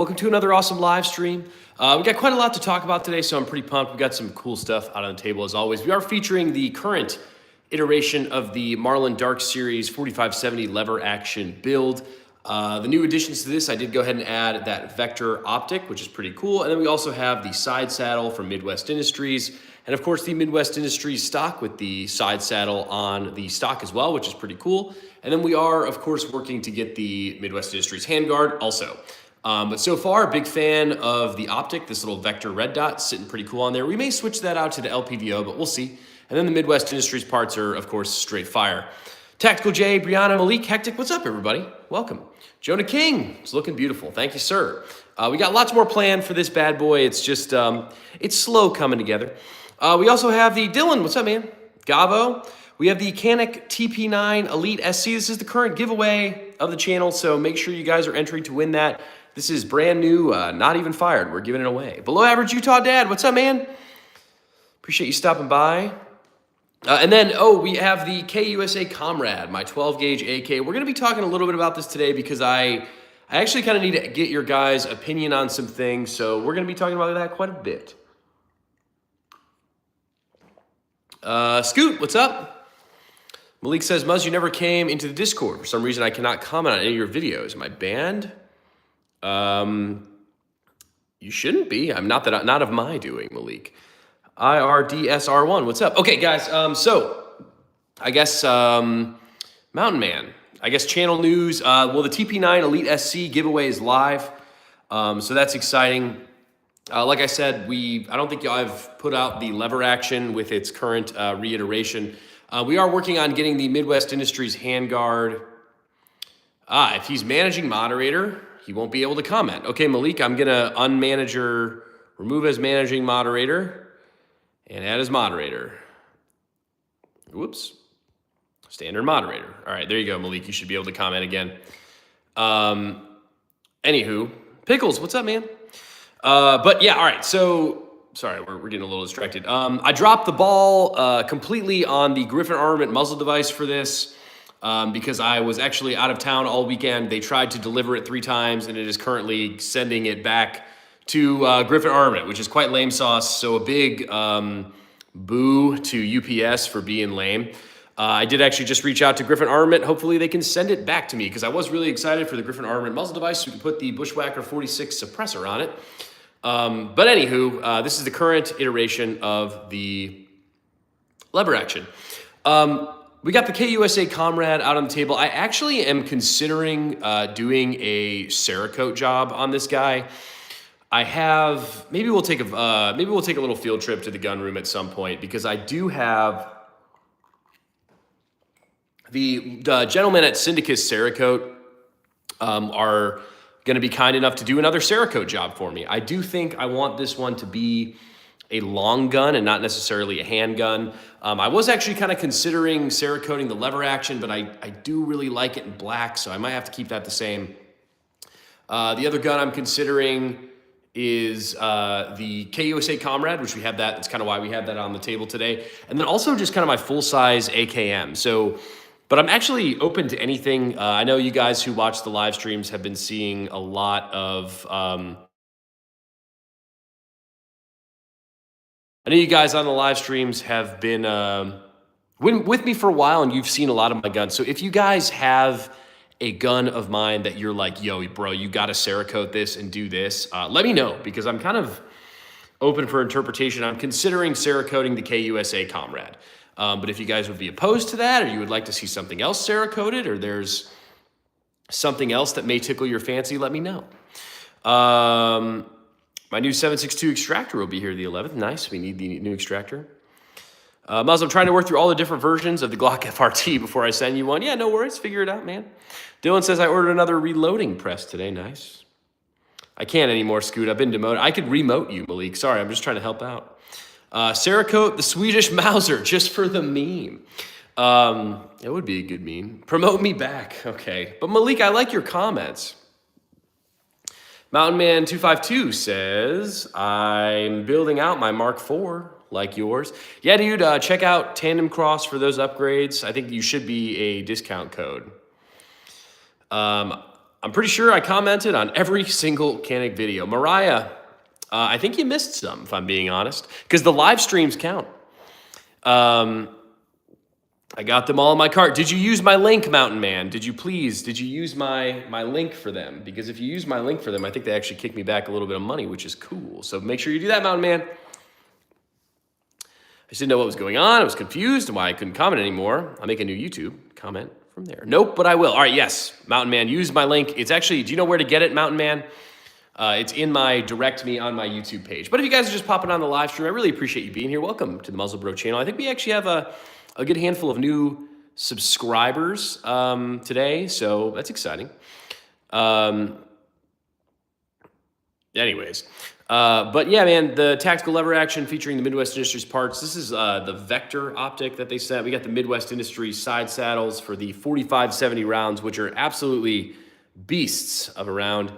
Welcome to another awesome live stream. We got quite a lot to talk about today, so I'm pretty pumped. We got some cool stuff out on the table as always. We are featuring the current iteration of the Marlin Dark Series 4570 lever action build. The new additions to this, I did go ahead and add that vector optic, which is pretty cool. And then we also have the side saddle from Midwest Industries. And of course, the Midwest Industries stock with the side saddle on the stock as well, which is pretty cool. And then we are, of course, working to get the Midwest Industries handguard also. But so far, big fan of the optic, this little vector red dot sitting pretty cool on there. We may switch that out to the LPVO, but we'll see. And then the Midwest Industries parts are, of course, straight fire. Tactical J, Brianna, Malik, Hectic, what's up, everybody? Welcome. Jonah King, it's looking beautiful. Thank you, sir. We got lots more planned for this bad boy. It's just, it's slow coming together. We also have the Dylan, what's up, man? Gavo. We have the Canic TP9 Elite SC. This is the current giveaway of the channel, so make sure you guys are entering to win that. This is brand new, not even fired. We're giving it away. Below Average Utah Dad, what's up, man? Appreciate you stopping by. And then, we have the KUSA Comrade, my 12-gauge AK. We're going to be talking a little bit about this today because I actually kind of need to get your guys' opinion on some things. So we're going to be talking about that quite a bit. Scoot, what's up? Malik says, Muzz, you never came into the Discord. For some reason, I cannot comment on any of your videos. Am I banned? You shouldn't be. I'm not of my doing, Malik. IRDSR1, what's up? Okay, guys, so I guess Mountain Man, I guess channel news. Well, the TP9 Elite SC giveaway is live, so that's exciting. Like I said, I don't think I've put out the lever action with its current reiteration. We are working on getting the Midwest Industries handguard. If he's managing moderator, he won't be able to comment. Okay, Malik, I'm gonna unmanager, remove as managing moderator, and add as moderator. Whoops. Standard moderator. All right, there you go, Malik. You should be able to comment again. Anywho, Pickles, what's up, man? But yeah, all right. So, sorry, we're getting a little distracted. I dropped the ball completely on the Griffin Armament muzzle device for this because I was actually out of town all weekend. They tried to deliver it 3 times, and it is currently sending it back to Griffin Armament, which is quite lame sauce. So a big boo to UPS for being lame. I did actually just reach out to Griffin Armament. Hopefully they can send it back to me because I was really excited for the Griffin Armament muzzle device so we can put the Bushwhacker 46 suppressor on it. But anywho, this is the current iteration of the lever action. We got the KUSA Comrade out on the table. I actually am considering doing a Cerakote job on this guy. Maybe we'll take a little field trip to the gun room at some point because I do have the gentlemen at Syndicus Cerakote are going to be kind enough to do another Cerakote job for me. I do think I want this one to be a long gun and not necessarily a handgun. I was actually kind of considering Cerakoting the lever action, but I do really like it in black, so I might have to keep that the same. The other gun I'm considering is the KUSA Comrade, which we have that. That's kind of why we have that on the table today. And then also just kind of my full-size AKM. So, but I'm actually open to anything. I know you guys who watch the live streams have been seeing a lot of... I know you guys on the live streams have been with me for a while, and you've seen a lot of my guns. So if you guys have a gun of mine that you're like, yo, bro, you got to Cerakote this and do this, let me know because I'm kind of open for interpretation. I'm considering Cerakoting the KUSA Comrade. But if you guys would be opposed to that or you would like to see something else Cerakoted or there's something else that may tickle your fancy, let me know. My new 7.62 extractor will be here the 11th. Nice, we need the new extractor. Muzz, I'm trying to work through all the different versions of the Glock FRT before I send you one. Yeah, no worries, figure it out, man. Dylan says I ordered another reloading press today. Nice. I can't anymore, Scoot. I've been demoted. I could remote you, Malik. Sorry, I'm just trying to help out. Cerakote, the Swedish Mauser, just for the meme. It would be a good meme. Promote me back. Okay. But Malik, I like your comments. Mountain Man 252 says, I'm building out my Mark IV like yours. Yeah, dude, check out Tandem Cross for those upgrades. I think you should be a discount code. I'm pretty sure I commented on every single Canik video. Mariah, I think you missed some, if I'm being honest, because the live streams count. I got them all in my cart. Did you use my link, Mountain Man? Did you use my link for them? Because if you use my link for them, I think they actually kick me back a little bit of money, which is cool. So make sure you do that, Mountain Man. I just didn't know what was going on. I was confused and why I couldn't comment anymore. I'll make a new YouTube comment from there. Nope, but I will. All right, yes, Mountain Man, use my link. It's actually, do you know where to get it, Mountain Man? It's in my direct me on my YouTube page. But if you guys are just popping on the live stream, I really appreciate you being here. Welcome to the Muzzle Bro channel. I think we actually have a good handful of new subscribers today, so that's exciting. Anyways, but yeah, man, the tactical lever action featuring the Midwest Industries parts. This is the Vector optic that they sent. We got the Midwest Industries side saddles for the 45-70 rounds, which are absolutely beasts of a round.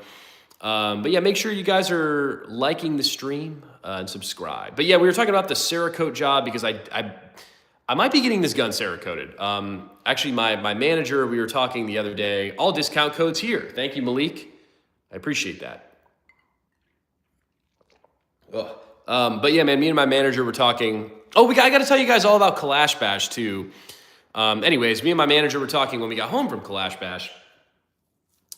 But yeah, make sure you guys are liking the stream and subscribe. But yeah, we were talking about the Cerakote job because I might be getting this gun Cerakoted. Actually, my manager, we were talking the other day, all discount codes here. Thank you, Malik. I appreciate that. But yeah, man, me and my manager were talking. Oh, I got to tell you guys all about Kalash Bash too. Anyways, me and my manager were talking when we got home from Kalash Bash.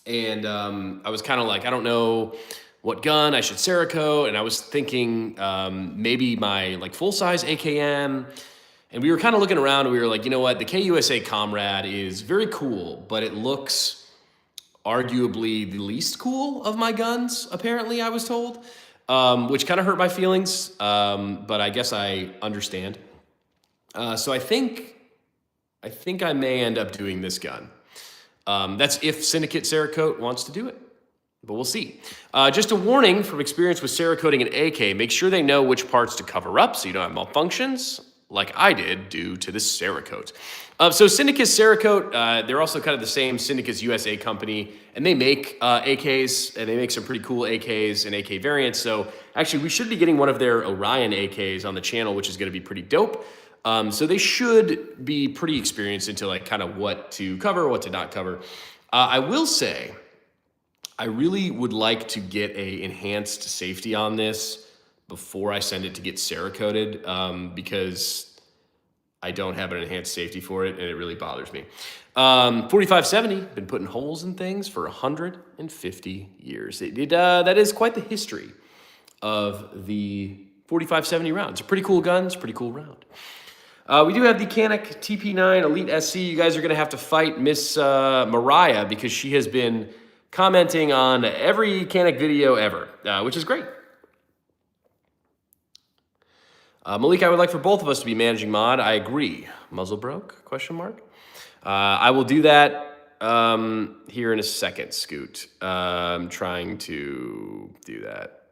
And I was kind of like, I don't know what gun I should Cerakote. And I was thinking maybe my like full-size AKM. And we were kind of looking around and we were like, you know what? The KUSA Comrade is very cool, but it looks arguably the least cool of my guns, apparently, I was told, which kind of hurt my feelings, but I guess I understand. So I think I may end up doing this gun. That's if Syndicate Cerakote wants to do it, but we'll see. Just a warning from experience with Cerakoting an AK, make sure they know which parts to cover up so you don't have malfunctions, like I did due to the Cerakote. So Syndicus Cerakote, they're also kind of the same Syndicus USA company, and they make AKs, and they make some pretty cool AKs and AK variants. So actually, we should be getting one of their Orion AKs on the channel, which is going to be pretty dope. So they should be pretty experienced into like kind of what to cover, what to not cover. I will say, I really would like to get a enhanced safety on this before I send it to get Cerakoted, because I don't have an enhanced safety for it, and it really bothers me. 4570, been putting holes in things for 150 years. That is quite the history of the 4570 round. It's a pretty cool gun. It's a pretty cool round. We do have the Canik TP9 Elite SC. You guys are going to have to fight Miss Mariah because she has been commenting on every Canik video ever, which is great. Malik, I would like for both of us to be managing mod. I agree. Muzzle broke? Question mark. I will do that here in a second, Scoot. I'm trying to do that.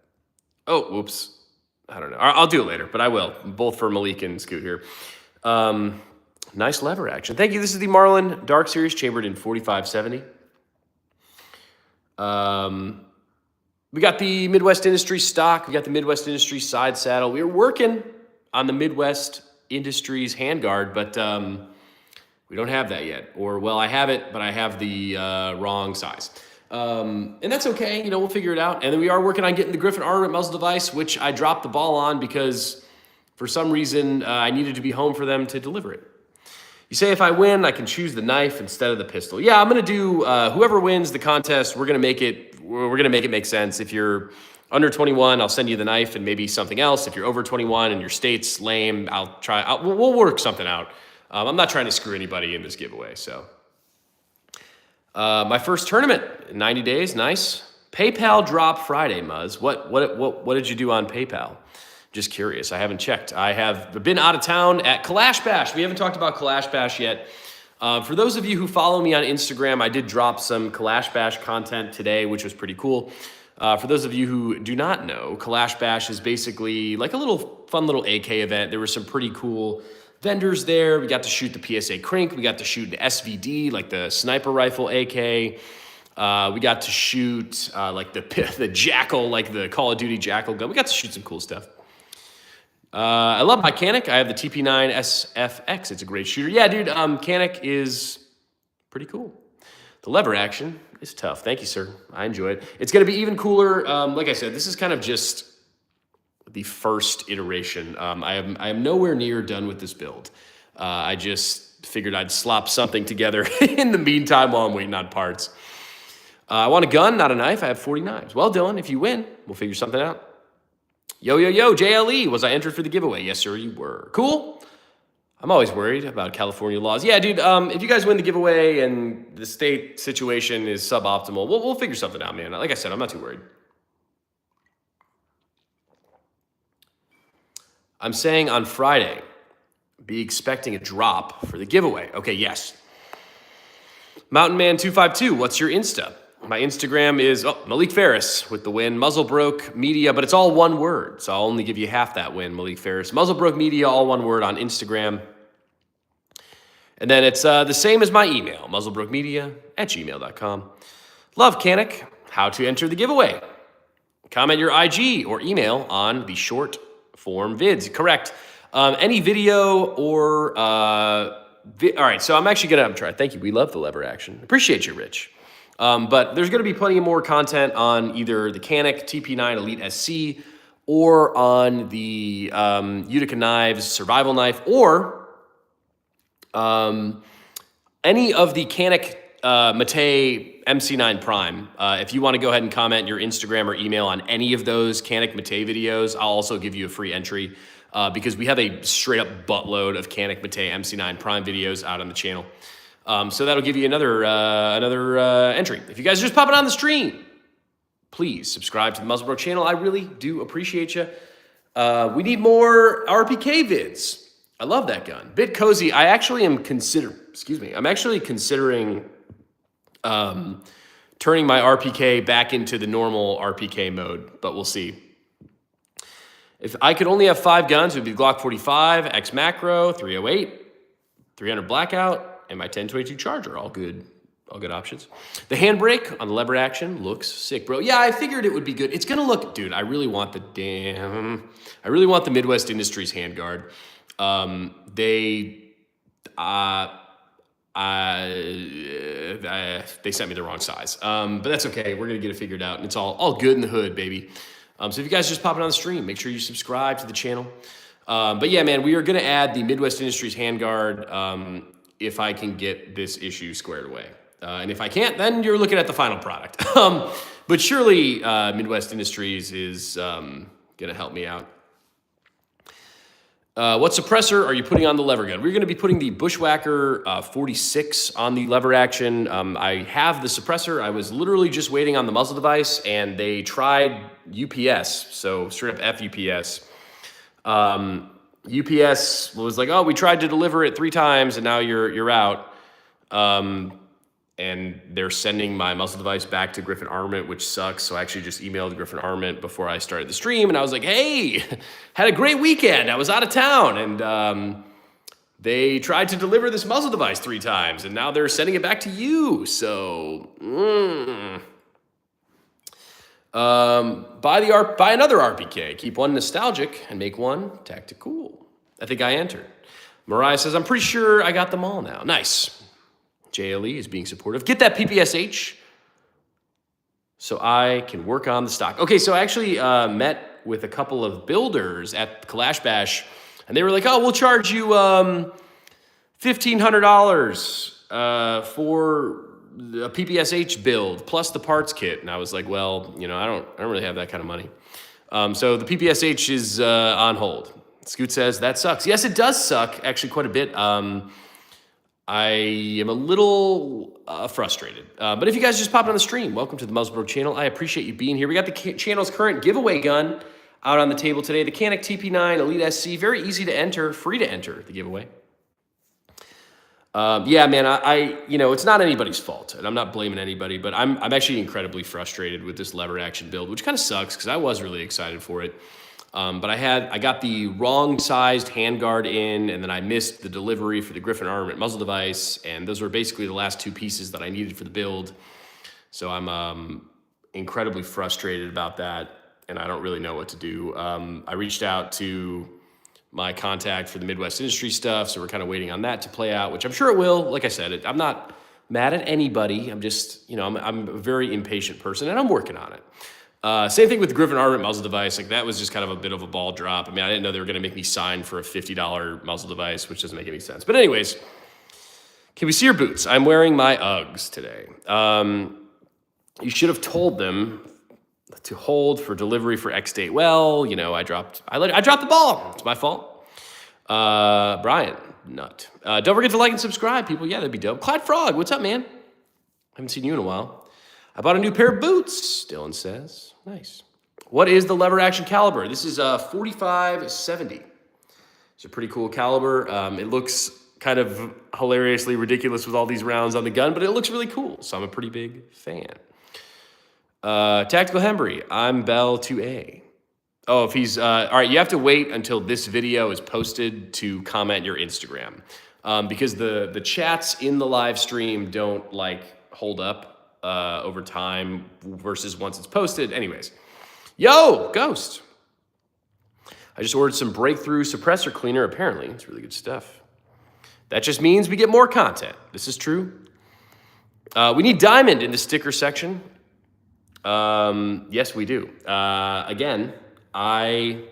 Oh, whoops. I don't know. I'll do it later, but I will. Both for Malik and Scoot here. Nice lever action. Thank you. This is the Marlin Dark Series chambered in 4570. We got the Midwest Industries stock. We got the Midwest Industries side saddle. We were working on the Midwest Industries handguard, but we don't have that yet. Or, well, I have it, but I have the wrong size. And that's okay. You know, we'll figure it out. And then we are working on getting the Griffin Armament muzzle device, which I dropped the ball on because for some reason I needed to be home for them to deliver it. You say if I win, I can choose the knife instead of the pistol. Yeah, I'm going to do, whoever wins the contest, we're going to make it make sense. If you're under 21, I'll send you the knife and maybe something else. If you're over 21 and your state's lame, we'll work something out. I'm not trying to screw anybody in this giveaway, so. My first tournament in 90 days, nice. PayPal drop Friday, Muzz. What did you do on PayPal? Just curious. I haven't checked. I have been out of town at Kalash Bash. We haven't talked about Kalash Bash yet. For those of you who follow me on Instagram, I did drop some Kalash Bash content today, which was pretty cool. For those of you who do not know, Kalash Bash is basically like a fun little AK event. There were some pretty cool vendors there. We got to shoot the PSA Crank. We got to shoot the SVD, like the sniper rifle AK. We got to shoot like the Jackal, like the Call of Duty Jackal gun. We got to shoot some cool stuff. I love my Canik. I have the TP9 SFX. It's a great shooter. Yeah, dude, Canik is pretty cool. The lever action, is tough. Thank you, sir. I enjoy it. It's going to be even cooler. Like I said, this is kind of just the first iteration. I am nowhere near done with this build. I just figured I'd slop something together in the meantime while I'm waiting on parts. I want a gun, not a knife. I have 40 knives. Well, Dylan, if you win, we'll figure something out. Yo, JLE, was I entered for the giveaway? Yes, sir, you were. Cool. I'm always worried about California laws. Yeah, dude, if you guys win the giveaway and the state situation is suboptimal, we'll figure something out, man. Like I said, I'm not too worried. I'm saying on Friday, be expecting a drop for the giveaway. Okay, yes. Mountain Man 252, what's your Insta? My Instagram is Malik Ferris with the win. Muzzlebroke Media, but it's all one word, so I'll only give you half that win, Malik Ferris. Muzzlebroke Media, all one word on Instagram. And then it's the same as my email, muzzlebrokemedia@gmail.com. Love Canik, how to enter the giveaway. Comment your IG or email on the short form vids. Correct. Any video or... all right, so I'm actually going to try. Thank you. We love the lever action. Appreciate you, Rich. But there's going to be plenty more content on either the Canik TP9 Elite SC or on the Utica Knives Survival Knife or any of the Canik Mate MC9 Prime. If you want to go ahead and comment your Instagram or email on any of those Canik Mate videos, I'll also give you a free entry because we have a straight up buttload of Canik Mate MC9 Prime videos out on the channel. So that'll give you another entry. If you guys are just popping on the stream, please subscribe to the Muzzlebroke channel. I really do appreciate you. We need more RPK vids. I love that gun. Bit Cozy, I actually am considering turning my RPK back into the normal RPK mode, but we'll see. If I could only have 5 guns, it would be Glock 45, X Macro, 308, 300 Blackout, and my 1022 Charger. All good options. The handbrake on the lever action looks sick, bro. Yeah, I figured it would be good. It's gonna look, dude, I really want the Midwest Industries handguard. They sent me the wrong size, but that's okay. We're gonna get it figured out, and it's all good in the hood, baby. So if you guys are just popping on the stream, make sure you subscribe to the channel. But yeah, man, we are gonna add the Midwest Industries handguard if I can get this issue squared away. And if I can't, then you're looking at the final product. But surely Midwest Industries is gonna help me out. What suppressor are you putting on the lever gun? We're going to be putting the Bushwhacker 46 on the lever action. I have the suppressor. I was literally just waiting on the muzzle device, and they tried UPS, so straight up FUPS. UPS was like, oh, we tried to deliver it 3 times, and now you're out. And they're sending my muzzle device back to Griffin Armament, which sucks. So I actually just emailed Griffin Armament before I started the stream, and I was like, hey, had a great weekend. I was out of town, and they tried to deliver this muzzle device 3 times, and now they're sending it back to you. So, buy another RPK. Keep one nostalgic and make one tactical. I think I entered. Mariah says, I'm pretty sure I got them all now. Nice. JLE is being supportive. Get that PPSH so I can work on the stock. Okay, so I actually met with a couple of builders at Kalash Bash, and they were like, oh, we'll charge you $1,500 for a PPSH build plus the parts kit. And I was like, well, you know, I don't really have that kind of money. So the PPSH is on hold. Scoot says, that sucks. Yes, it does suck, actually, quite a bit. I am a little frustrated. But if you guys just popped on the stream, welcome to the Muzzlebroke channel. I appreciate you being here. We got the channel's current giveaway gun out on the table today. The Canik TP9 Elite SC. Very easy to enter, free to enter the giveaway. Yeah, man, I you know, it's not anybody's fault, and I'm not blaming anybody, but I'm actually incredibly frustrated with this lever action build, which kind of sucks because I was really excited for it. But I got the wrong sized handguard in, and then I missed the delivery for the Griffin Armament muzzle device, and those were basically the last 2 pieces that I needed for the build. So I'm incredibly frustrated about that, and I don't really know what to do. I reached out to my contact for the Midwest Industry stuff, so we're kind of waiting on that to play out, which I'm sure it will. Like I said, I'm not mad at anybody. I'm just, I'm a very impatient person, and I'm working on it. Same thing with the Griffin Armament muzzle device. Like, that was just kind of a bit of a ball drop. I mean, I didn't know they were going to make me sign for a $50 muzzle device, which doesn't make any sense. But anyways, can we see your boots? I'm wearing my Uggs today. You should have told them to hold for delivery for X date. Well, I dropped the ball. It's my fault. Brian, nut. Don't forget to like and subscribe, people. Yeah, that'd be dope. Clyde Frog, what's up, man? Haven't seen you in a while. I bought a new pair of boots, Dylan says. Nice. What is the lever action caliber? This is a 4570. It's a pretty cool caliber. It looks kind of hilariously ridiculous with all these rounds on the gun, but it looks really cool, so I'm a pretty big fan. Tactical Hembry, I'm Bell 2A. Oh, if he's, all right, you have to wait until this video is posted to comment your Instagram, because the chats in the live stream don't hold up over time versus once it's posted. Anyways, yo, Ghost. I just ordered some Breakthrough suppressor cleaner. Apparently, it's really good stuff. That just means we get more content. This is true. We need diamond in the sticker section. Yes, we do. Again, I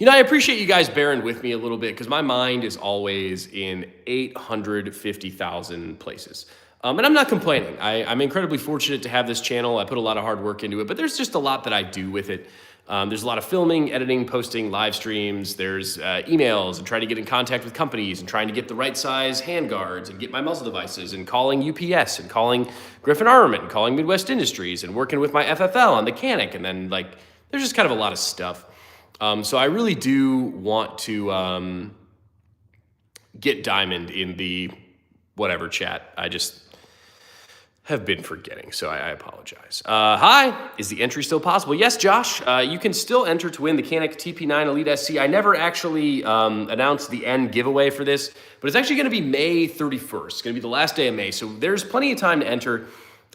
appreciate you guys bearing with me a little bit, because my mind is always in 850,000 places. And I'm not complaining. I'm incredibly fortunate to have this channel. I put a lot of hard work into it, but there's just a lot that I do with it. There's a lot of filming, editing, posting, live streams. There's emails and trying to get in contact with companies and trying to get the right size handguards and get my muzzle devices and calling UPS and calling Griffin Armament and calling Midwest Industries and working with my FFL on the Canic. And then there's just kind of a lot of stuff. So I really do want to get diamond in the whatever chat. I just have been forgetting, so I apologize. Hi, is the entry still possible? Yes, Josh, you can still enter to win the Canic TP9 Elite SC. I never actually announced the end giveaway for this, but it's actually gonna be May 31st. It's gonna be the last day of May, so there's plenty of time to enter.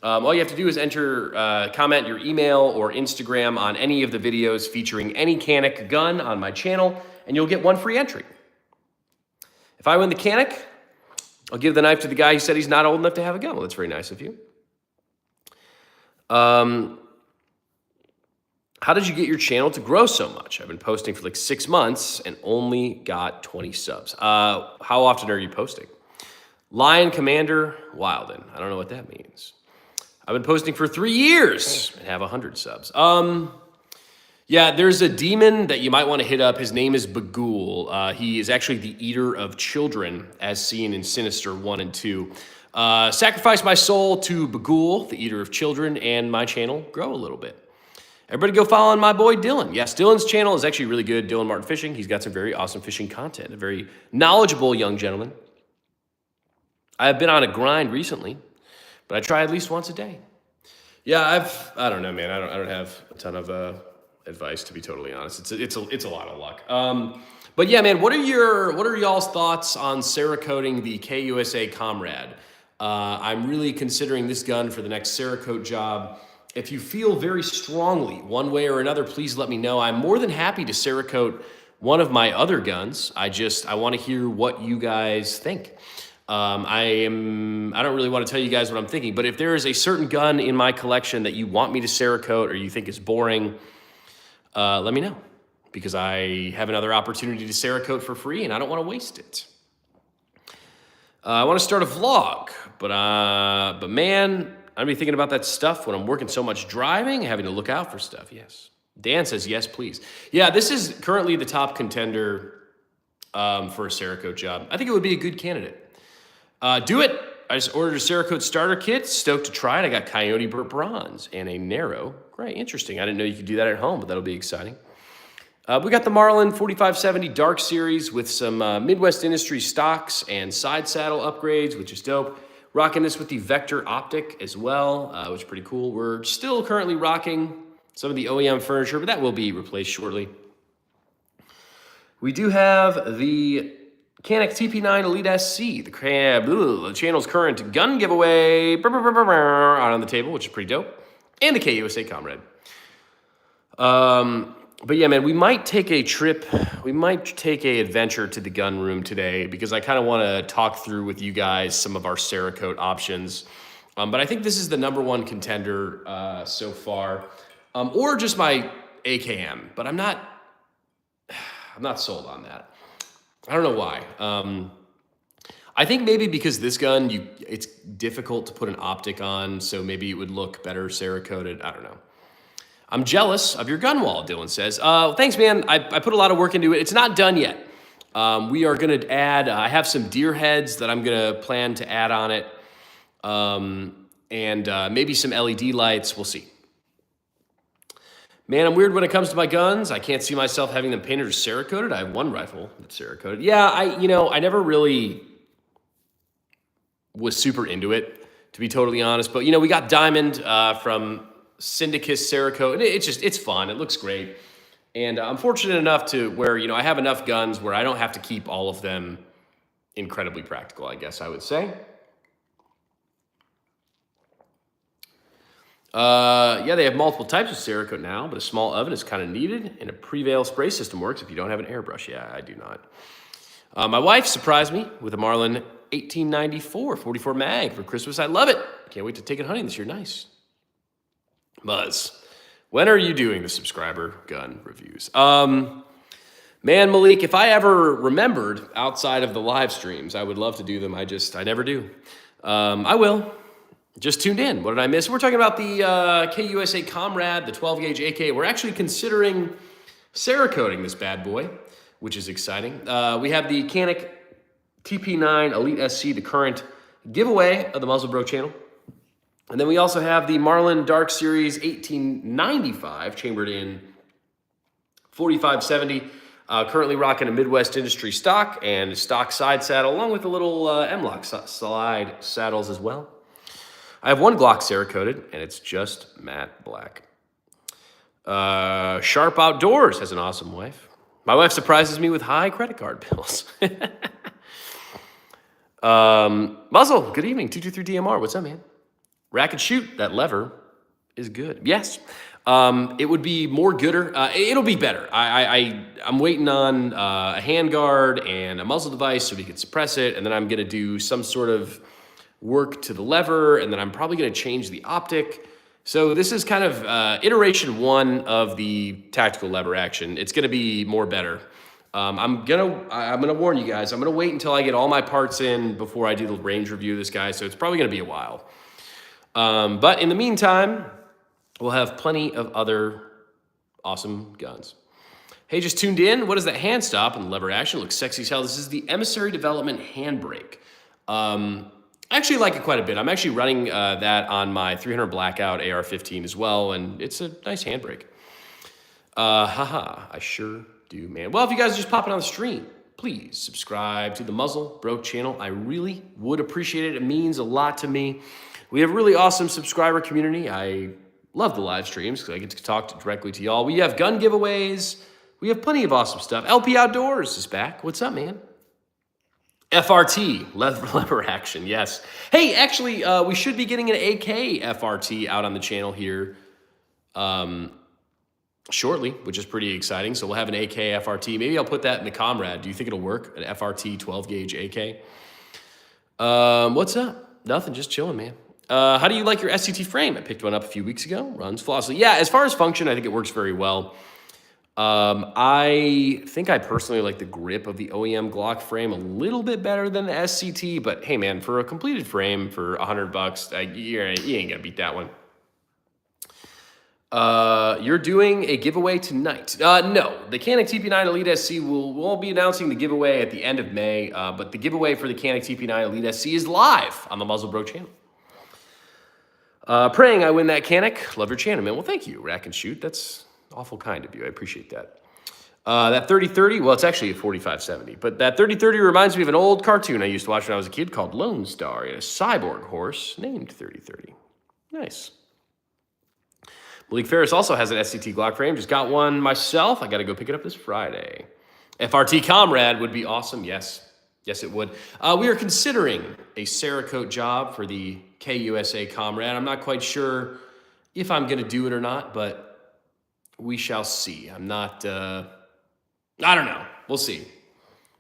All you have to do is enter, comment your email or Instagram on any of the videos featuring any Canic gun on my channel, and you'll get one free entry. If I win the Canic, I'll give the knife to the guy who said he's not old enough to have a gun. Well, that's very nice of you. How did you get your channel to grow so much? I've been posting for 6 months and only got 20 subs. How often are you posting? Lion Commander Wilden. I don't know what that means. I've been posting for 3 years and have 100 subs. Yeah, there's a demon that you might want to hit up. His name is Bagul. He is actually the eater of children, as seen in Sinister 1 and 2. Sacrifice my soul to Bagul, the eater of children, and my channel grow a little bit. Everybody go follow my boy Dylan. Yes, Dylan's channel is actually really good. Dylan Martin Fishing. He's got some very awesome fishing content. A very knowledgeable young gentleman. I have been on a grind recently, but I try at least once a day. Yeah, I don't know, man. I don't have a ton of advice, to be totally honest. It's a lot of luck. But yeah, man, what are y'all's thoughts on Cerakoting the KUSA Comrade? I'm really considering this gun for the next Cerakote job. If you feel very strongly one way or another, please let me know. I'm more than happy to Cerakote one of my other guns. I want to hear what you guys think. I don't really want to tell you guys what I'm thinking, but if there is a certain gun in my collection that you want me to Cerakote or you think is boring, let me know, because I have another opportunity to Cerakote for free and I don't want to waste it. I want to start a vlog, but man, I'd be thinking about that stuff when I'm working so much driving, having to look out for stuff. Yes. Dan says, yes, please. Yeah, this is currently the top contender for a Cerakote job. I think it would be a good candidate. Do it. I just ordered a Cerakote starter kit. Stoked to try it. I got Coyote Bronze and a Narrow. Great, interesting. I didn't know you could do that at home, but that'll be exciting. We got the Marlin 4570 Dark Series with some Midwest Industries stocks and side saddle upgrades, which is dope. Rocking this with the Vector Optic as well, which is pretty cool. We're still currently rocking some of the OEM furniture, but that will be replaced shortly. We do have the Canic TP9 Elite SC, the channel's current gun giveaway out on the table, which is pretty dope, and the KUSA Comrade. But yeah, man, we might take a trip. We might take a adventure to the gun room today because I kind of want to talk through with you guys some of our Cerakote options. But I think this is the number one contender so far, or just my AKM. But I'm not sold on that. I don't know why. I think maybe because this gun, it's difficult to put an optic on, so maybe it would look better Cerakoted. I don't know. I'm jealous of your gun wall, Dylan says. Thanks, man. I put a lot of work into it. It's not done yet. We are going to add, I have some deer heads that I'm going to plan to add on it. And maybe some LED lights. We'll see. Man, I'm weird when it comes to my guns. I can't see myself having them painted or Cerakoted. I have one rifle that's Cerakoted. Yeah, I never really was super into it, to be totally honest. But, we got Diamond from Syndicus Cerakote. It's fun. It looks great. And I'm fortunate enough to where, I have enough guns where I don't have to keep all of them incredibly practical, I guess I would say. Yeah, they have multiple types of Cerakote now, but a small oven is kind of needed, and a Prevail spray system works if you don't have an airbrush. Yeah, I do not. My wife surprised me with a Marlin 1894 44 mag for Christmas. I love it. Can't wait to take it hunting this year. Nice. Buzz, when are you doing the subscriber gun reviews? Man, Malik, if I ever remembered outside of the live streams, I would love to do them. I never do. I will. Just tuned in. What did I miss? We're talking about the KUSA Comrade, the 12 gauge AK. We're actually considering Cerakoting this bad boy, which is exciting. We have the Canik TP9 Elite SC, the current giveaway of the Muzzle Bro channel. And then we also have the Marlin Dark Series 1895 chambered in 4570. Currently rocking a Midwest Industry stock and stock side saddle, along with a little M-Lock slide saddles as well. I have one Glock Cerakoted, and it's just matte black. Sharp Outdoors has an awesome wife. My wife surprises me with high credit card bills. Muzzle, good evening. 223 DMR, what's up, man? Rack and shoot, that lever is good. Yes, it would be more gooder. It'll be better. I'm waiting on a handguard and a muzzle device so we can suppress it, and then I'm gonna do some sort of work to the lever, and then I'm probably gonna change the optic. So this is kind of iteration one of the tactical lever action. It's gonna be more better. I'm gonna warn you guys, I'm gonna wait until I get all my parts in before I do the range review of this guy, so it's probably gonna be a while. But in the meantime, we'll have plenty of other awesome guns. Hey, just tuned in. What is that hand stop and lever action? Looks sexy as hell. This is the Emissary Development handbrake. I actually like it quite a bit. I'm actually running that on my 300 Blackout AR-15 as well, and it's a nice handbrake. I sure do, man. Well, if you guys are just popping on the stream, please subscribe to the Muzzle Bro channel. I really would appreciate it. It means a lot to me. We have a really awesome subscriber community. I love the live streams because I get to talk directly to y'all. We have gun giveaways. We have plenty of awesome stuff. LP Outdoors is back. What's up, man? FRT, lever action, yes. Hey, actually, we should be getting an AK FRT out on the channel here shortly, which is pretty exciting. So we'll have an AK FRT. Maybe I'll put that in the Comrade. Do you think it'll work? An FRT 12 gauge AK? What's up? Nothing, just chilling, man. How do you like your SCT frame? I picked one up a few weeks ago. Runs flawlessly. Yeah, as far as function, I think it works very well. I think I personally like the grip of the OEM Glock frame a little bit better than the SCT, but hey, man, for a completed frame for $100, you ain't gonna beat that one. You're doing a giveaway tonight. No, the Canik TP9 Elite SC we'll be announcing the giveaway at the end of May, but the giveaway for the Canik TP9 Elite SC is live on the Muzzle Bro channel. Praying I win that Canik. Love your channel, man. Well, thank you, Rack and Shoot. That's awful kind of you. I appreciate that. That 3030, well, it's actually a 4570, but that 3030 reminds me of an old cartoon I used to watch when I was a kid called Lone Star. It had a cyborg horse named 3030. Nice. Malik Ferris also has an SCT Glock frame. Just got one myself. I got to go pick it up this Friday. FRT Comrade would be awesome. Yes. Yes, it would. We are considering a Cerakote job for the KUSA Comrade. I'm not quite sure if I'm going to do it or not, but We shall see. I'm not, I don't know. We'll see.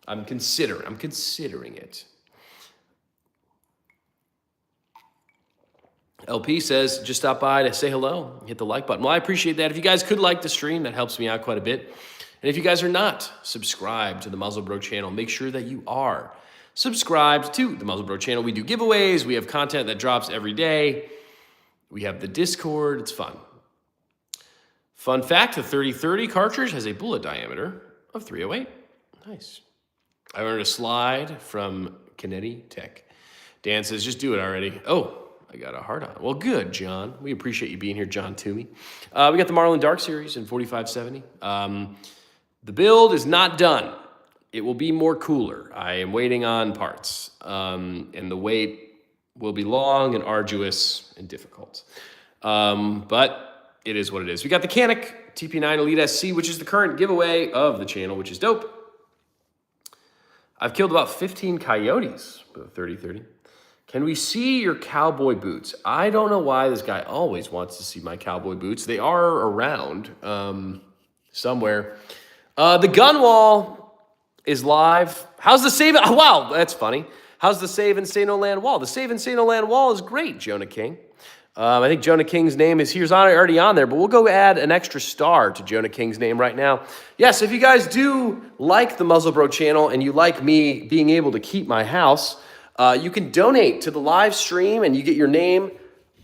I'm considering it. LP says, just stop by to say hello, hit the like button. Well, I appreciate that. If you guys could like the stream, that helps me out quite a bit. And if you guys are not subscribed to the Muzzle Bro channel, make sure that you are subscribed to the Muzzle Bro channel. We do giveaways. We have content that drops every day. We have the Discord. It's fun. Fun fact, the 3030 cartridge has a bullet diameter of 308. Nice. I earned a slide from Kennedy Tech. Dan says, just do it already. Oh, I got a heart on. Well, good, John. We appreciate you being here, John Toomey. We got the Marlin Dark Series in 4570. The build is not done. It will be more cooler. I am waiting on parts. And the wait will be long and arduous and difficult. But it is what it is. We got the Canic TP9 Elite SC, which is the current giveaway of the channel, which is dope. I've killed about 15 coyotes with a 30-30. Can we see your cowboy boots? I don't know why this guy always wants to see my cowboy boots. They are around somewhere. The gun wall is live. How's the save? Oh, wow, that's funny. How's the save in St. Land wall? The save in St. Land wall is great, Jonah King. I think Jonah King's name is here's already on there, but we'll go add an extra star to Jonah King's name right now. Yes, if you guys do like the Muzzle Bro channel and you like me being able to keep my house, you can donate to the live stream and you get your name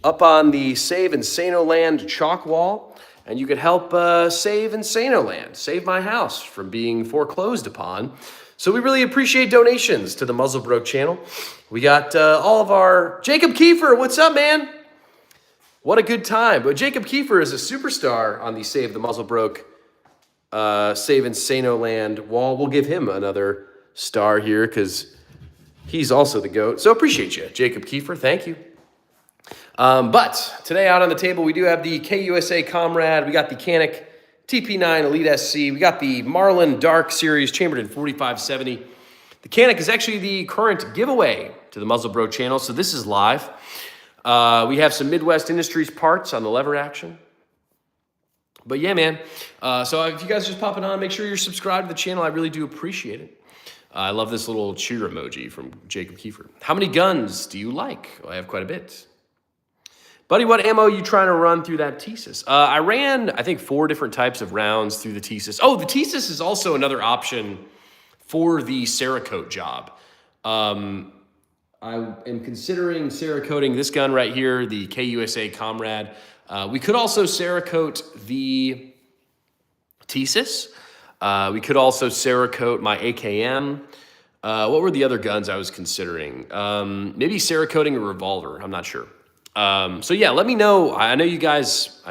up on the Save Insano Land chalk wall, and you could help save Insano Land, save my house from being foreclosed upon. So we really appreciate donations to the Muzzle Bro channel. We got all of our... Jacob Kiefer, what's up, man? What a good time. But Jacob Kiefer is a superstar on the Save the Muzzle Broke, Save Insano Land wall. We'll give him another star here because he's also the GOAT. So appreciate you, Jacob Kiefer. Thank you. But today out on the table, we do have the KUSA Comrade. We got the Canic TP9 Elite SC. We got the Marlin Dark Series chambered in 4570. The Canic is actually the current giveaway to the Muzzle Bro channel, so this is live. We have some Midwest Industries parts on the lever action. But yeah, man. So if you guys are just popping on, make sure you're subscribed to the channel. I really do appreciate it. I love this little cheer emoji from Jacob Kiefer. How many guns do you like? Well, I have quite a bit. Buddy, what ammo are you trying to run through that Thesis? I ran, I think, 4 different types of rounds through the Thesis. Oh, the Thesis is also another option for the Cerakote job. I am considering Cerakoting this gun right here, the KUSA Comrade. We could also Cerakote the Thesis. We could also Cerakote my AKM. What were the other guns I was considering? Maybe Cerakoting a revolver. I'm not sure. So yeah, let me know. I know you guys,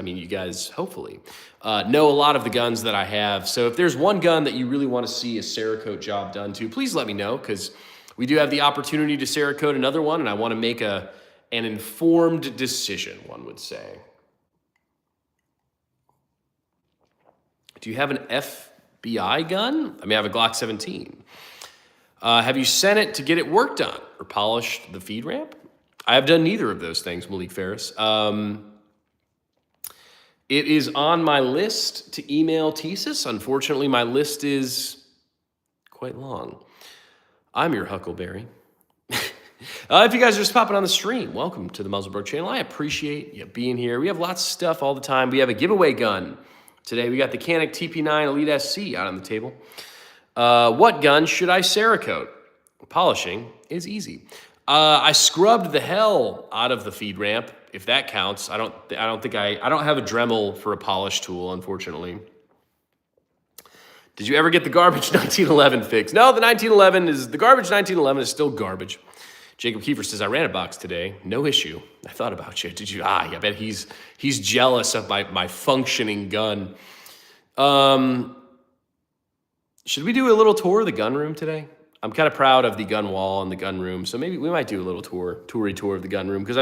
hopefully, know a lot of the guns that I have. So if there's one gun that you really want to see a Cerakote job done to, please let me know, because we do have the opportunity to Cerakote another one, and I want to make an informed decision, one would say. Do you have an FBI gun? I have a Glock 17. Have you sent it to get it worked on or polished the feed ramp? I have done neither of those things, Malik Ferris. It is on my list to email Thesis. Unfortunately, my list is quite long. I'm your Huckleberry. If you guys are just popping on the stream, welcome to the Muzzle Bro channel. I appreciate you being here. We have lots of stuff all the time. We have a giveaway gun. Today, we got the Canic TP9 Elite SC out on the table. What gun should I Cerakote? Polishing is easy. I scrubbed the hell out of the feed ramp, if that counts. I don't have a Dremel for a polish tool, unfortunately. Did you ever get the garbage 1911 fix? No, the garbage 1911 is still garbage. Jacob Kiefer says, I ran a box today. No issue. I thought about you. Did you? I bet he's jealous of my functioning gun. Should we do a little tour of the gun room today? I'm kind of proud of the gun wall and the gun room, so maybe we might do a little tour of the gun room, because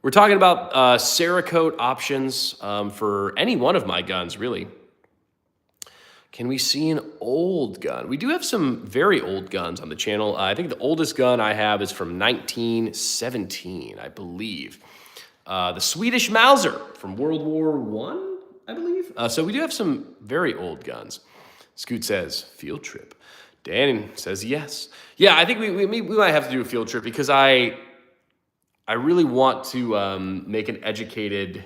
we're talking about Cerakote options for any one of my guns, really. Can we see an old gun? We do have some very old guns on the channel. I think the oldest gun I have is from 1917, I believe. The Swedish Mauser from World War I, I believe. So we do have some very old guns. Scoot says, field trip. Dan says yes. Yeah, I think we might have to do a field trip because I really want to make an educated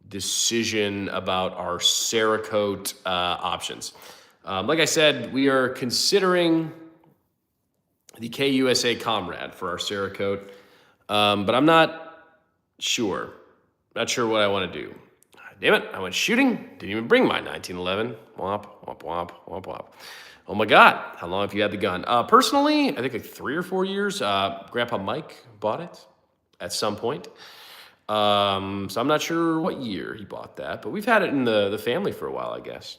decision about our Cerakote options. Like I said, we are considering the KUSA Comrade for our Cerakote, but I'm not sure. Not sure what I want to do. Damn it, I went shooting. Didn't even bring my 1911. Womp, womp, womp, womp, womp. Oh my God, how long have you had the gun? Personally, I think like 3 or 4 years. Grandpa Mike bought it at some point. So I'm not sure what year he bought that, but we've had it in the family for a while, I guess.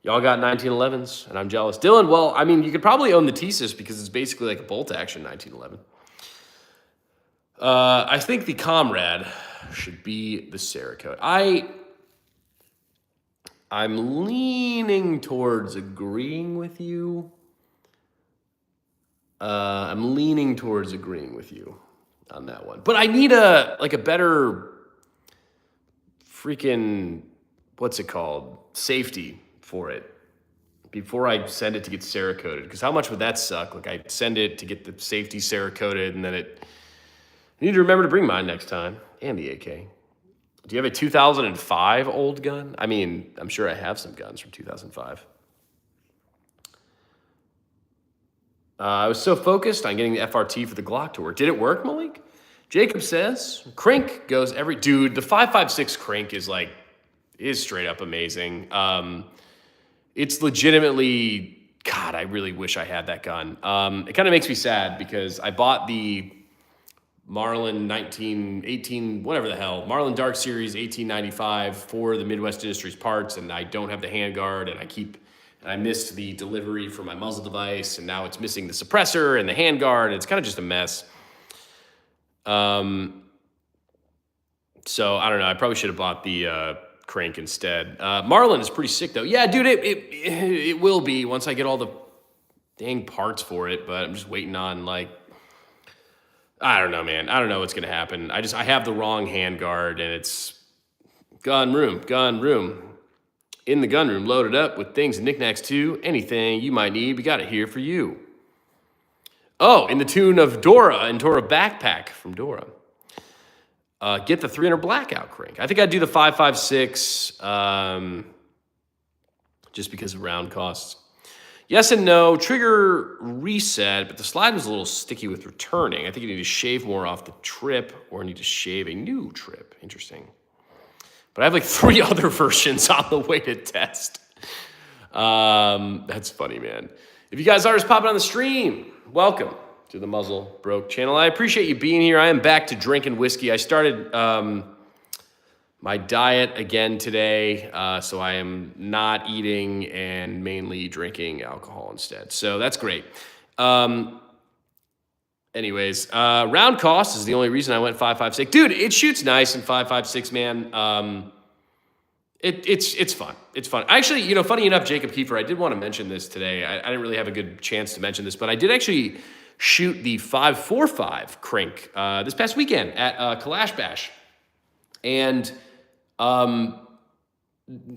Y'all got 1911s, and I'm jealous. Dylan, well, I mean, you could probably own the Thesis because it's basically like a bolt-action 1911. I think the Comrade should be the Cerakote. I'm leaning towards agreeing with you. I'm leaning towards agreeing with you on that one. But I need a better freaking, what's it called? Safety for it before I send it to get Cerakoted. Because how much would that suck? Like I send it to get the safety Cerakoted and then I need to remember to bring mine next time. And the AK. Do you have a 2005 old gun? I mean, I'm sure I have some guns from 2005. I was so focused on getting the FRT for the Glock to work. Did it work, Malik? Jacob says, crank goes every... Dude, the 5.56 crank is straight up amazing. It's legitimately... God, I really wish I had that gun. It kind of makes me sad because I bought the Marlin 1918, whatever the hell, Marlin Dark Series 1895 for the Midwest Industries parts, and I don't have the handguard, and I missed the delivery for my muzzle device, and now it's missing the suppressor and the handguard, and it's kind of just a mess. So I don't know. I probably should have bought the crank instead. Marlin is pretty sick though. Yeah, dude, it will be once I get all the dang parts for it, but I'm just waiting on I don't know, man. I don't know what's going to happen. I have the wrong handguard, and it's gun room. In the gun room, loaded up with things and knickknacks too. Anything you might need, we got it here for you. Oh, in the tune of Dora and Dora Backpack from Dora. Get the 300 blackout crank. I think I'd do the 5.56 just because of round costs. Yes and no, trigger reset, but the slide was a little sticky with returning. I think you need to shave more off the trip or need to shave a new trip. Interesting. But I have 3 other versions on the way to test. That's funny, man. If you guys are just popping on the stream, welcome to the Muzzle Broke channel. I appreciate you being here. I am back to drinking whiskey. I started my diet again today, so I am not eating and mainly drinking alcohol instead. So that's great. Anyways, round cost is the only reason I went 5.56. Dude, it shoots nice in 5.56, man. It's fun. It's fun. Actually, funny enough, Jacob Kiefer, I did want to mention this today. I didn't really have a good chance to mention this, but I did actually shoot the 5.45 crank this past weekend at Kalash Bash. And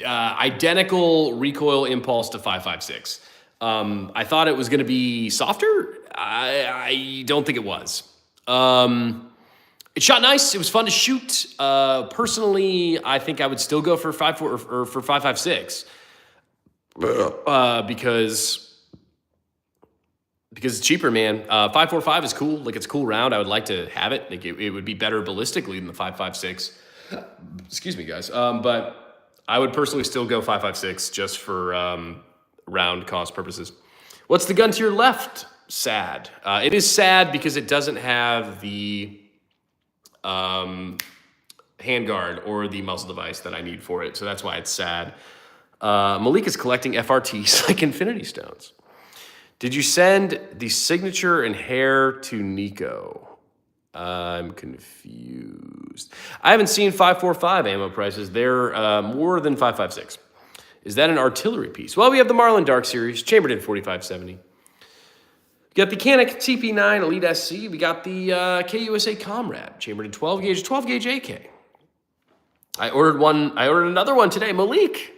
identical recoil impulse to 5.56. I thought it was going to be softer. I don't think it was. It shot nice. It was fun to shoot. Personally, I think I would still go for 5.4 or for 5.56 because it's cheaper, man. 5.45 is cool. It's a cool round. I would like to have it. It would be better ballistically than the 5.56. Excuse me, guys. But I would personally still go 5.56 just for round cost purposes. What's the gun to your left? Sad. It is sad because it doesn't have the handguard or the muzzle device that I need for it. So that's why it's sad. Malik is collecting FRTs like Infinity Stones. Did you send the signature and hair to Nico? I'm confused. I haven't seen 5.45 ammo prices. They're more than 5.56. Is that an artillery piece? Well, we have the Marlin Dark Series, chambered in 4570. We got the Canik TP9 Elite SC. We got the KUSA Comrade, chambered in 12 gauge AK. I ordered another one today. Malik,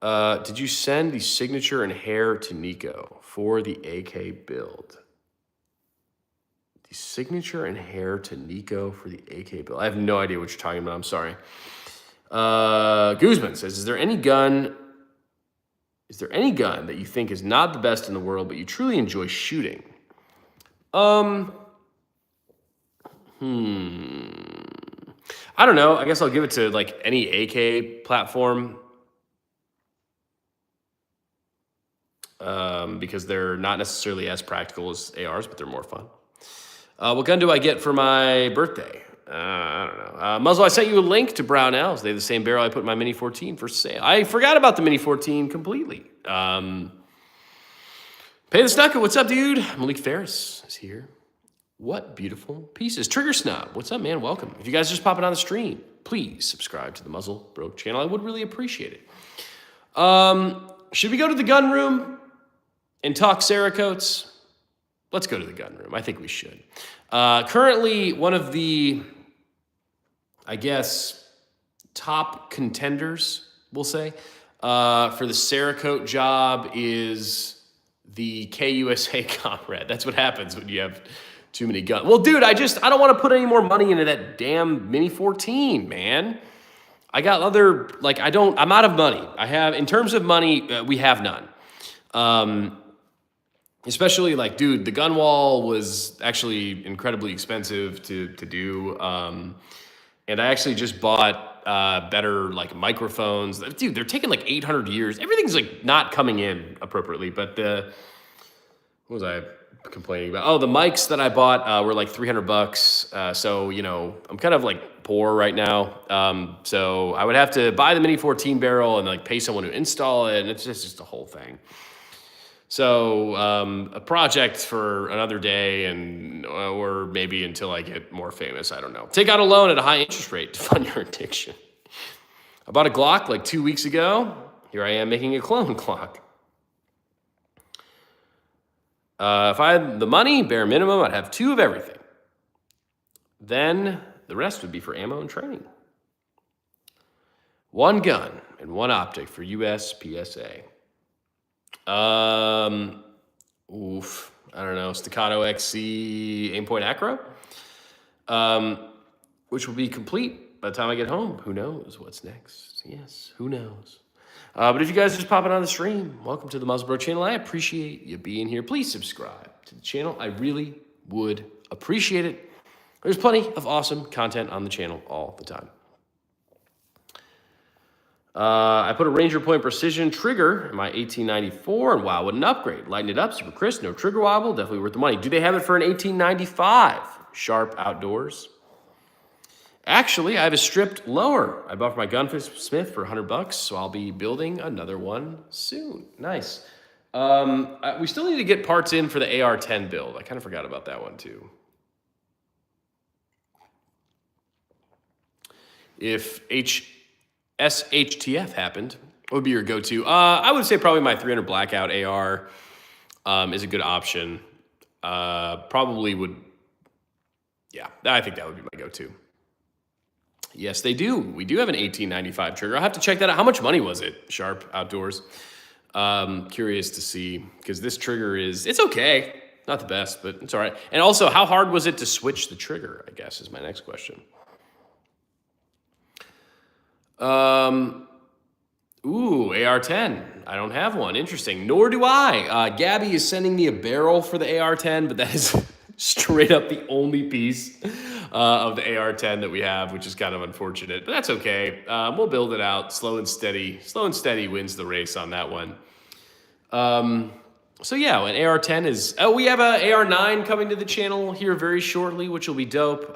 did you send the signature and hair to Nico for the AK build? The signature and hair to Nico for the AK build. I have no idea what you're talking about. I'm sorry. Guzman says, is there any gun that you think is not the best in the world, but you truly enjoy shooting? I don't know. I guess I'll give it to like any AK platform. Because they're not necessarily as practical as ARs, but they're more fun. What gun do I get for my birthday? I don't know. Muzzle, I sent you a link to Brownells. They have the same barrel I put in my Mini 14 for sale. I forgot about the Mini 14 completely. Pay the Snucker, what's up, dude? Malik Ferris is here. What beautiful pieces. Trigger Snob, what's up, man? Welcome. If you guys are just popping on the stream, please subscribe to the Muzzle Broke channel. I would really appreciate it. Should we go to the gun room and talk Cerakotes? Let's go to the gun room. I think we should. Currently, one of the, I guess, top contenders, we'll say, for the Cerakote job is the KUSA Comrade. That's what happens when you have too many guns. Well, dude, I don't want to put any more money into that damn Mini 14, man. I got other, like, I'm out of money. In terms of money, we have none. Especially like, dude, the gun wall was actually incredibly expensive to do. And I actually just bought better like microphones. Dude, they're taking like 800 years. Everything's like not coming in appropriately. But what was I complaining about? Oh, the mics that I bought were like $300. So, you know, I'm kind of like poor right now. So I would have to buy the Mini 14 barrel and like pay someone to install it. And it's just a whole thing. So a project for another day or maybe until I get more famous. I don't know. Take out a loan at a high interest rate to fund your addiction. I bought a Glock like 2 weeks ago. Here I am making a clone Glock. If I had the money, bare minimum, I'd have 2 of everything. Then the rest would be for ammo and training. 1 gun and 1 optic for USPSA. I don't know, Staccato XC Aimpoint Acro, which will be complete by the time I get home. Who knows what's next? Yes, who knows? But if you guys are just popping on the stream, welcome to the Muzzle Bro channel. I appreciate you being here. Please subscribe to the channel. I really would appreciate it. There's plenty of awesome content on the channel all the time. I put a Ranger Point Precision trigger in my 1894, and wow, what an upgrade. Lighten it up, super crisp, no trigger wobble, definitely worth the money. Do they have it for an 1895? Sharp Outdoors. Actually, I have a stripped lower. I bought for my gunsmith for $100, so I'll be building another one soon. Nice. We still need to get parts in for the AR-10 build. I kind of forgot about that one too. If SHTF happened, what would be your go-to? I would say probably my 300 Blackout AR is a good option. Probably would, yeah, I think that would be my go-to. Yes, they do. We do have an 1895 trigger. I'll have to check that out. How much money was it, Sharp Outdoors? Curious to see, because this trigger it's okay. Not the best, but it's all right. And also, how hard was it to switch the trigger, I guess, is my next question. AR-10. I don't have one. Interesting. Nor do I. Gabby is sending me a barrel for the AR-10, but that is straight up the only piece of the AR-10 that we have, which is kind of unfortunate, but that's okay. We'll build it out slow and steady. Slow and steady wins the race on that one. So yeah, an AR-10 is, we have a AR-9 coming to the channel here very shortly, which will be dope.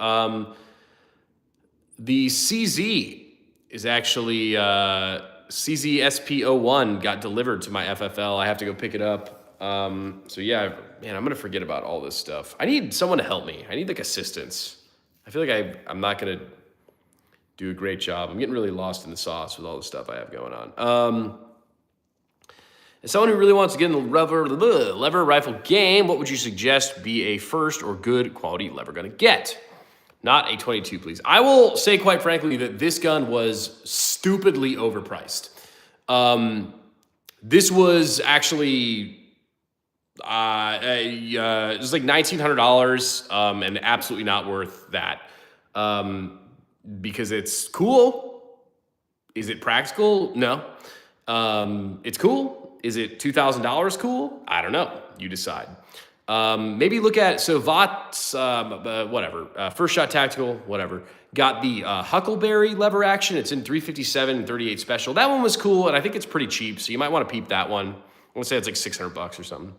The CZ is actually, CZ SP01 got delivered to my FFL. I have to go pick it up. So yeah, man, I'm going to forget about all this stuff. I need someone to help me. I need like assistance. I feel like I'm not going to do a great job. I'm getting really lost in the sauce with all the stuff I have going on. As someone who really wants to get in the lever rifle game, what would you suggest be a first or good quality lever gun to get? Not a 22, please. I will say, quite frankly, that this gun was stupidly overpriced. This was actually it was like $1,900, and absolutely not worth that. Because it's cool. Is it practical? No. It's cool. Is it $2,000 cool? I don't know. You decide. Maybe look at, so VOT's, whatever, First Shot Tactical, whatever, got the Huckleberry lever action. It's in 357 and 38 special. That one was cool, and I think it's pretty cheap, so you might want to peep that one. I want to say it's like $600 or something.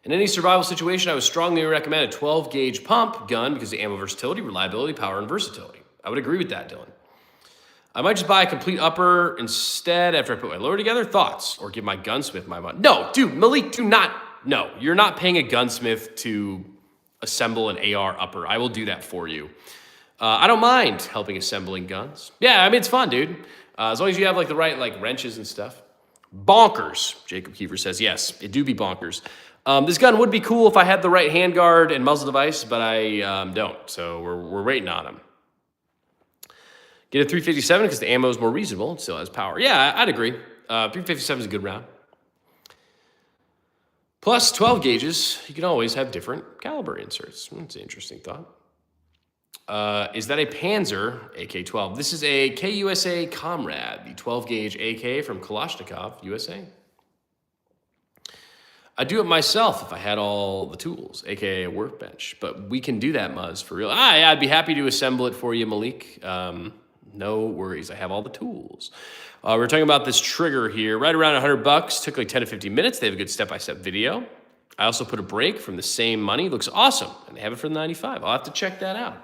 In any survival situation, I would strongly recommend a 12 gauge pump gun because of the ammo versatility, reliability, power, and versatility. I would agree with that, Dylan. I might just buy a complete upper instead after I put my lower together. Thoughts? Or give my gunsmith my money. No, dude, Malik, do not. No, you're not paying a gunsmith to assemble an AR upper. I will do that for you. I don't mind helping assembling guns. Yeah, I mean, it's fun, dude. As long as you have like the right like wrenches and stuff. Bonkers, Jacob Kiefer says. Yes, it do be bonkers. This gun would be cool if I had the right handguard and muzzle device, but I don't. So we're waiting on them. Get a 357 because the ammo is more reasonable. It still has power. Yeah, I'd agree. 357 is a good round. Plus 12 gauges, you can always have different caliber inserts. That's an interesting thought. Is that a Panzer AK-12? This is a KUSA Comrade, the 12 gauge AK from Kalashnikov, USA. I'd do it myself if I had all the tools, aka a workbench. But we can do that, Muzz, for real. Yeah, I'd be happy to assemble it for you, Malik. No worries, I have all the tools. We're talking about this trigger here, right around $100. Took like 10 to 15 minutes. They have a good step-by-step video. I also put a break from the same money. Looks awesome, and they have it for the 95. I'll have to check that out.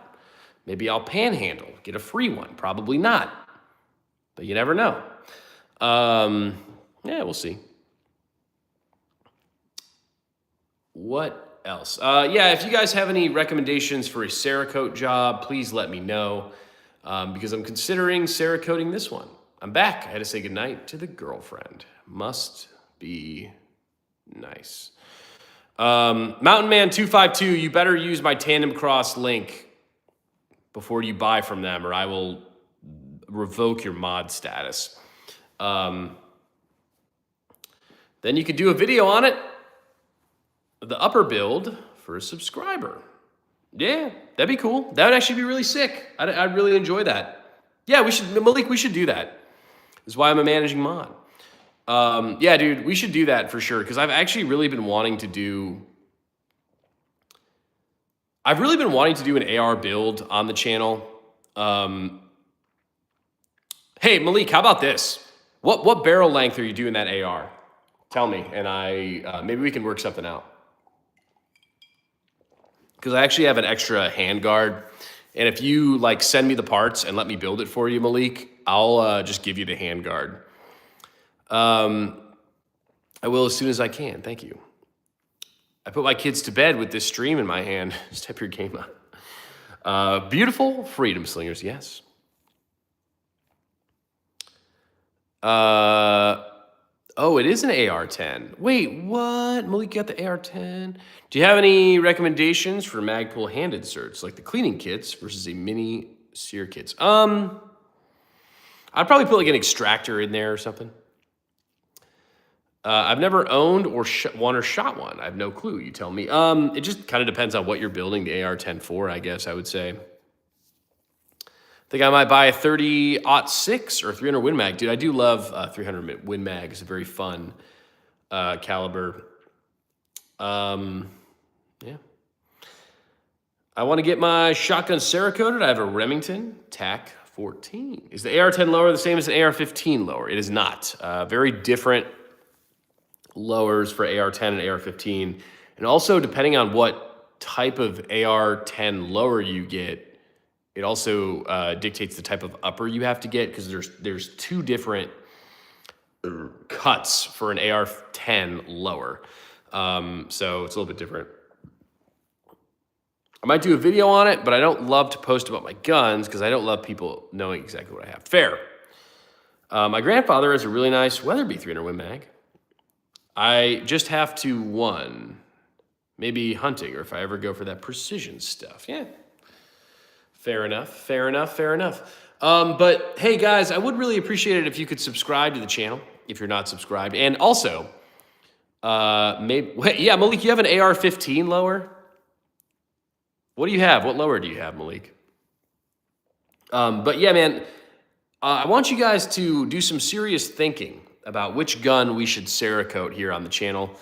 Maybe I'll panhandle, get a free one. Probably not, but you never know. Yeah, we'll see. What else? Yeah, if you guys have any recommendations for a Cerakote job, please let me know. Because I'm considering Cerakoting this one. I'm back. I had to say goodnight to the girlfriend. Must be nice. Mountain Man 252, you better use my Tandem Cross link before you buy from them, or I will revoke your mod status. Then you could do a video on it. The upper build for a subscriber. Yeah, that'd be cool. That would actually be really sick. I'd really enjoy that. Yeah, we should, Malik, we should do that. That's why I'm a managing mod. Yeah, dude, we should do that for sure. Because I've actually really been wanting to do... I've really been wanting to do an AR build on the channel. Hey, Malik, how about this? What barrel length are you doing that AR? Tell me, and maybe we can work something out. Because I actually have an extra handguard, and if you like send me the parts and let me build it for you, Malik, I'll just give you the handguard. I will as soon as I can. Thank you. I put my kids to bed with this stream in my hand. Step your game up. Beautiful Freedom Slingers, yes. Oh, it is an AR-10. Wait, what? Malik got the AR-10. Do you have any recommendations for Magpul hand inserts, like the cleaning kits versus a mini sear kits? I'd probably put like an extractor in there or something. I've never owned or one or shot one. I have no clue. You tell me. It just kind of depends on what you're building the AR-10 for, I guess I would say. I think I might buy a 30-06 or 300 Win Mag. Dude, I do love 300 Win Mag. It's a very fun caliber. Yeah. I want to get my shotgun Cerakoted. I have a Remington TAC 14. Is the AR-10 lower the same as an AR-15 lower? It is not. Very different lowers for AR-10 and AR-15. And also, depending on what type of AR-10 lower you get, it also dictates the type of upper you have to get, because there's two different cuts for an AR-10 lower. So it's a little bit different. I might do a video on it, but I don't love to post about my guns because I don't love people knowing exactly what I have. Fair. My grandfather has a really nice Weatherby 300 Win Mag. I just have to, maybe hunting, or if I ever go for that precision stuff. Yeah, Fair enough, fair enough, fair enough. But hey, guys, I would really appreciate it if you could subscribe to the channel if you're not subscribed. And also, maybe, yeah, Malik, you have an AR-15 lower? What do you have? What lower do you have, Malik? But yeah, man, I want you guys to do some serious thinking about which gun we should Cerakote here on the channel,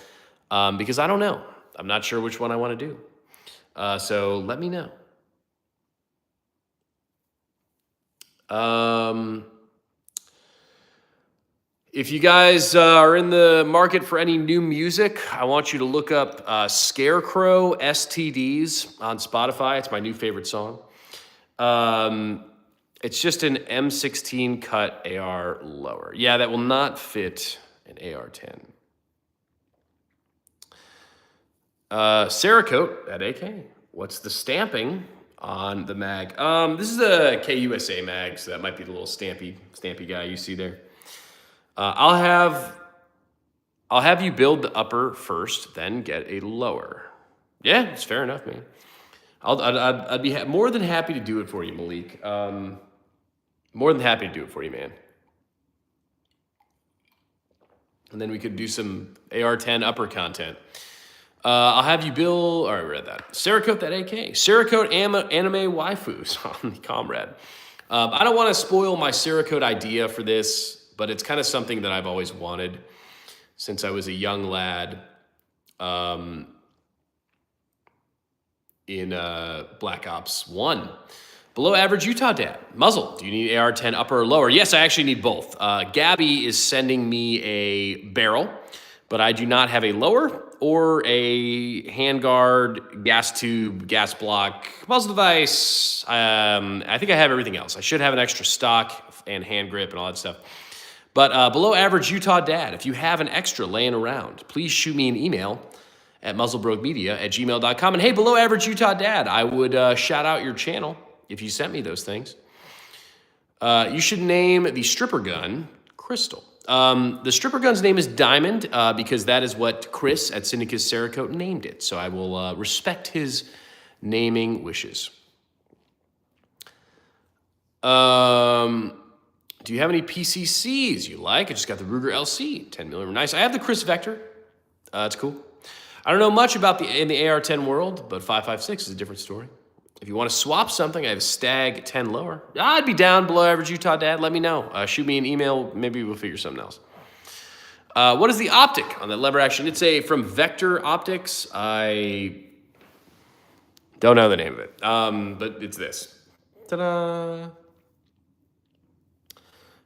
because I don't know. I'm not sure which one I want to do. So let me know. If you guys are in the market for any new music, I want you to look up Scarecrow STDs on Spotify. It's my new favorite song. It's just an M16 cut AR lower. Yeah, that will not fit an AR-10. Cerakote at AK. What's the stamping on the mag? This is a KUSA mag, so that might be the little stampy guy you see there. I'll have you build the upper first, then get a lower. Yeah, it's fair enough, man. I'd be more than happy to do it for you, Malik. More than happy to do it for you, man. And then we could do some AR-10 upper content. I'll have you build, I read that. Cerakote that AK. Cerakote anime waifus on the Comrade. I don't want to spoil my Cerakote idea for this, but it's kind of something that I've always wanted since I was a young lad in Black Ops 1. Below average Utah dad. Muzzle, do you need AR-10 upper or lower? Yes, I actually need both. Gabby is sending me a barrel, but I do not have a lower or a handguard, gas tube, gas block, muzzle device. I think I have everything else. I should have an extra stock and hand grip and all that stuff. But below average Utah dad, if you have an extra laying around, please shoot me an email at muzzlebrokemedia@gmail.com. And hey, below average Utah dad, I would shout out your channel if you sent me those things. You should name the stripper gun Crystal. The stripper gun's name is Diamond because that is what Chris at Syndicus Cerakote named it. So I will respect his naming wishes. Do you have any PCCs you like? I just got the Ruger LC, 10mm. Nice. I have the Chris Vector. It's cool. I don't know much about in the AR-10 world, but 5.56 is a different story. If you want to swap something, I have a Stag 10 lower. I'd be down below average Utah dad. Let me know. Shoot me an email. Maybe we'll figure something else. What is the optic on that lever action? It's from Vector Optics. I don't know the name of it, but it's this. Ta-da!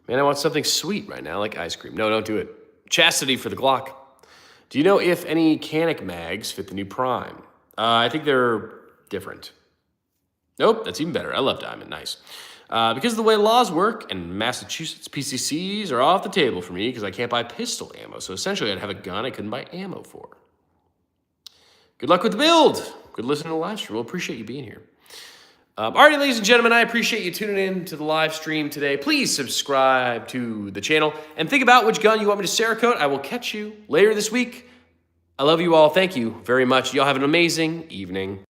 Man, I want something sweet right now, like ice cream. No, don't do it. Chastity for the Glock. Do you know if any Canic mags fit the new Prime? I think they're different. Nope, that's even better. I love Diamond. Nice. Because of the way laws work, and Massachusetts PCCs are off the table for me because I can't buy pistol ammo. So essentially, I'd have a gun I couldn't buy ammo for. Good luck with the build. Good listening to the live stream. We'll appreciate you being here. Alrighty, ladies and gentlemen, I appreciate you tuning in to the live stream today. Please subscribe to the channel and think about which gun you want me to Cerakote. I will catch you later this week. I love you all. Thank you very much. Y'all have an amazing evening.